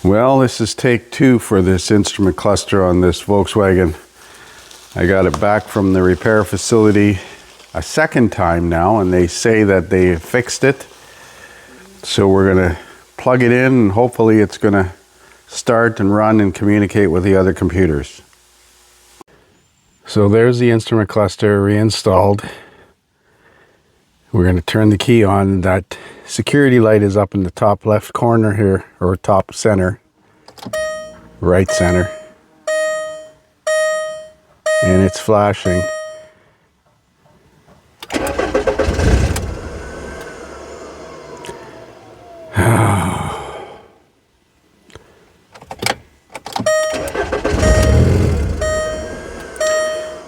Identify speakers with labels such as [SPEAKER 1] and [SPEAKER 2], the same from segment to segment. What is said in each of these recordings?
[SPEAKER 1] Well, this is take 2 for this instrument cluster on this Volkswagen. I got it back from the repair facility a second time now, and they say that they fixed it. So we're gonna plug it in and hopefully it's gonna start and run and communicate with the other computers. So there's the instrument cluster reinstalled. We're going to turn the key on. That security light is up in the top left corner here, or top center, right center. And it's flashing.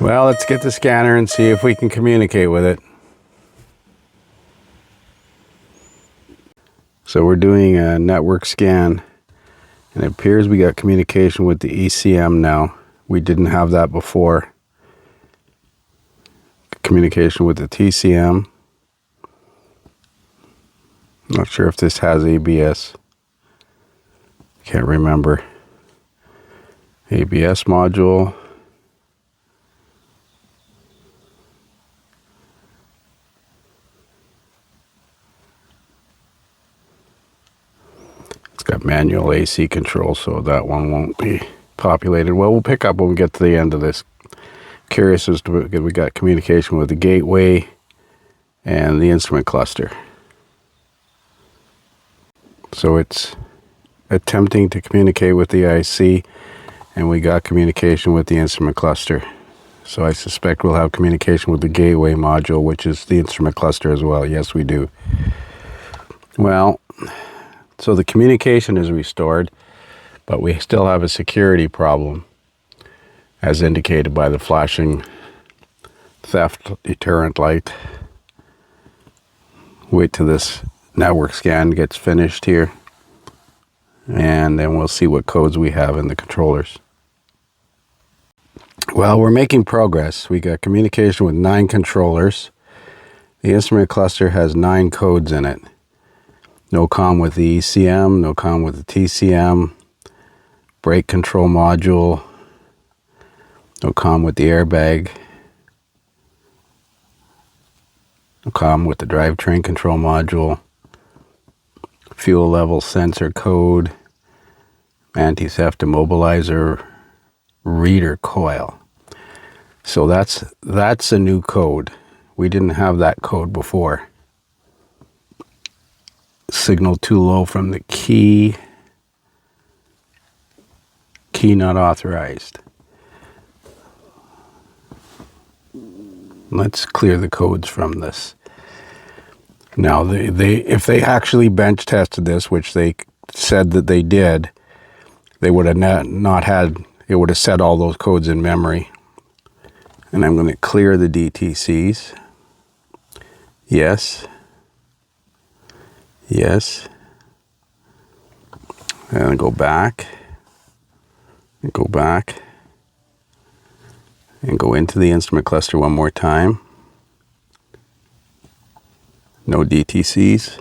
[SPEAKER 1] Well, let's get the scanner and see if we can communicate with it. So we're doing a network scan, and it appears we got communication with the ECM now. We didn't have that before. Communication with the TCM. Not sure if this has ABS. Can't remember. ABS module. Got manual AC control, so that one won't be populated. Well, we'll pick up when we get to the end of this. Curious as to we got communication with the gateway and the instrument cluster. So it's attempting to communicate with the IC, and we got communication with the instrument cluster. So I suspect we'll have communication with the gateway module, which is the instrument cluster as well. Yes, we do. Well, so the communication is restored, but we still have a security problem, as indicated by the flashing theft deterrent light. Wait till this network scan gets finished here, and then we'll see what codes we have in the controllers. Well, we're making progress. We got communication with 9 controllers. The instrument cluster has 9 codes in it. No comm with the ECM, no comm with the TCM, brake control module, no comm with the airbag, no comm with the drivetrain control module, fuel level sensor code, anti-theft immobilizer, reader coil. So that's a new code. We didn't have that code before. Signal too low from the key not authorized. Let's clear the codes from this. Now, if they actually bench tested this, which they said that they did, they would have not had, it would have set all those codes in memory. And I'm going to clear the DTCs. Yes. Yes. And go back. And go back. And go into the instrument cluster one more time. No DTCs.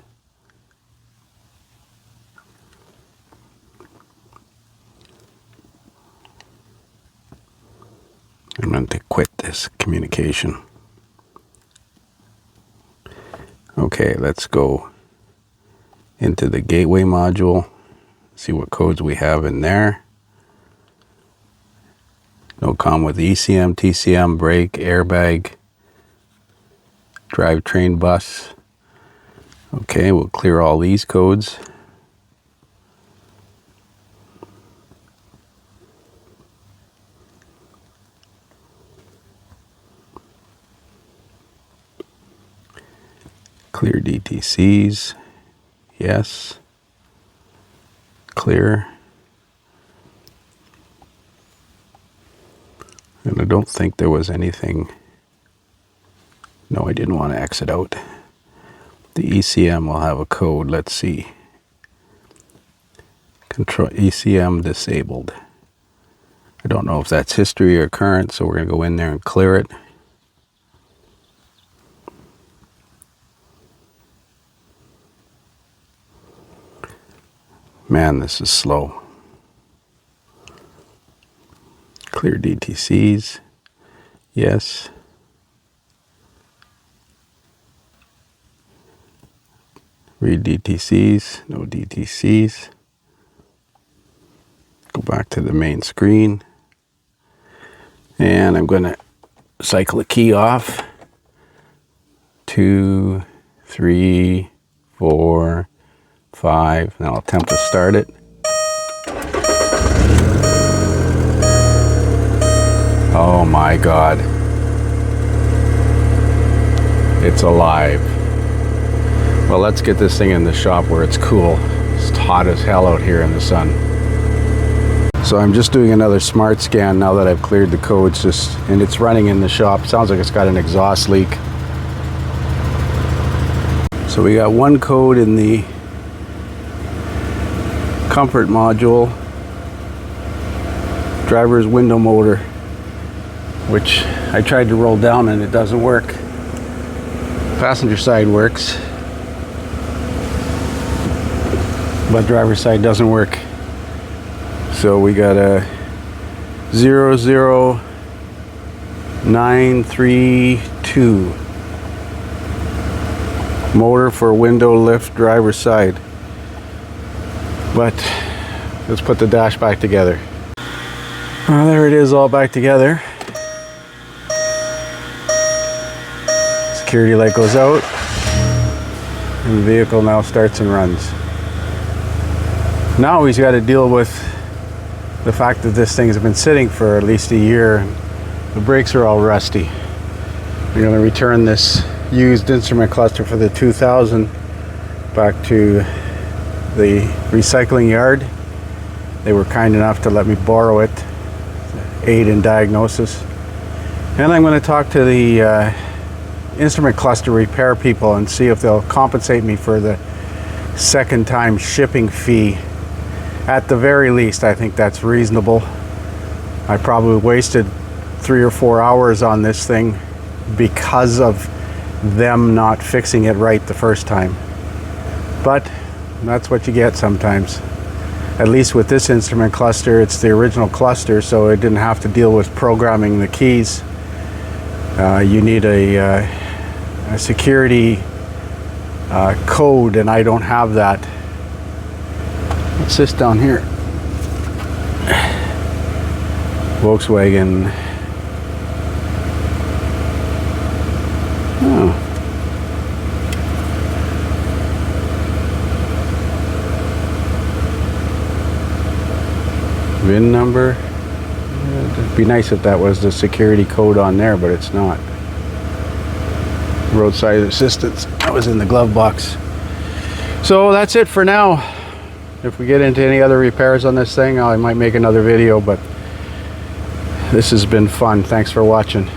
[SPEAKER 1] I'm going to quit this communication. Okay, let's go into the gateway module, see what codes we have in there. No comm with ECM, TCM, brake, airbag, drivetrain bus. Okay, we'll clear all these codes. Clear DTCs. Yes. Clear. And I don't think there was anything. No, I didn't want to exit out. The ECM will have a code. Let's see. Control ECM disabled. I don't know if that's history or current, so we're going to go in there and clear it. Man, this is slow. Clear DTCs. Yes. Read DTCs. No DTCs. Go back to the main screen. And I'm going to cycle a key off. 2, 3, 4, 5. Now I'll attempt to start it. Oh my God. It's alive. Well, let's get this thing in the shop where it's cool. It's hot as hell out here in the sun. So I'm just doing another smart scan now that I've cleared the codes, and it's running in the shop. Sounds like it's got an exhaust leak. So we got one code in the comfort module, driver's window motor, which I tried to roll down and it doesn't work. Passenger side works, but driver's side doesn't work. So we got a 00932 motor for window lift driver's side. But let's put the dash back together. Well, there it is, all back together. Security light goes out and the vehicle now starts and runs. Now he's got to deal with the fact that this thing has been sitting for at least a year. The brakes are all rusty. We're going to return this used instrument cluster for the 2000 back to the recycling yard. They were kind enough to let me borrow it to aid in diagnosis. And I'm going to talk to the instrument cluster repair people and see if they'll compensate me for the second time shipping fee. At the very least, I think that's reasonable. I probably wasted 3 or 4 hours on this thing because of them not fixing it right the first time. But that's what you get sometimes. At least with this instrument cluster, it's the original cluster, so it didn't have to deal with programming the keys. You need a security code, and I don't have that. What's this down here? Volkswagen. Oh. VIN number. It'd be nice if that was the security code on there, but it's not. Roadside assistance. That was in the glove box. So that's it for now. If we get into any other repairs on this thing, I might make another video, but this has been fun. Thanks for watching.